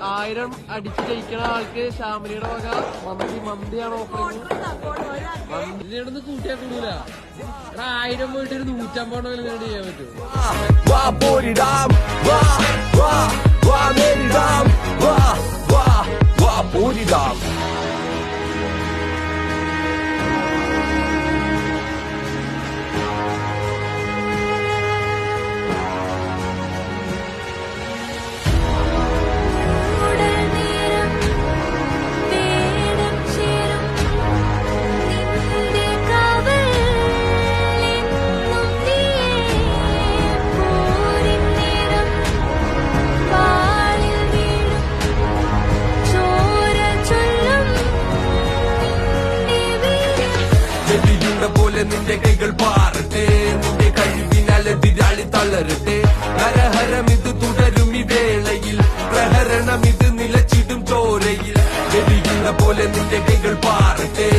1000 അടിച്ച് ജയിക്കണ ആൾക്ക് ശ്യാമിലിയുടെ വക മന്തിയാണ് ഓഫറിങ്. ഇതിനോടൊന്നും കൂട്ടിയാൽ കൂടൂല. 1000 പോയിട്ട് ഒരു 150 വില ചെയ്യാൻ പറ്റുമോ? പോലെ നിന്റെ കൈകൾ പാറട്ടെ, നിന്റെ കഴിവിനാൽ എതിരാളി തളരട്ടെ. ഹരഹരം ഇത് തുടരും ഈ വേളയിൽ, പ്രഹരണം ഇത് നിലച്ചിടും ചോരയിൽ. എരിയുന്ന പോലെ നിന്റെ കൈകൾ പാറട്ടെ.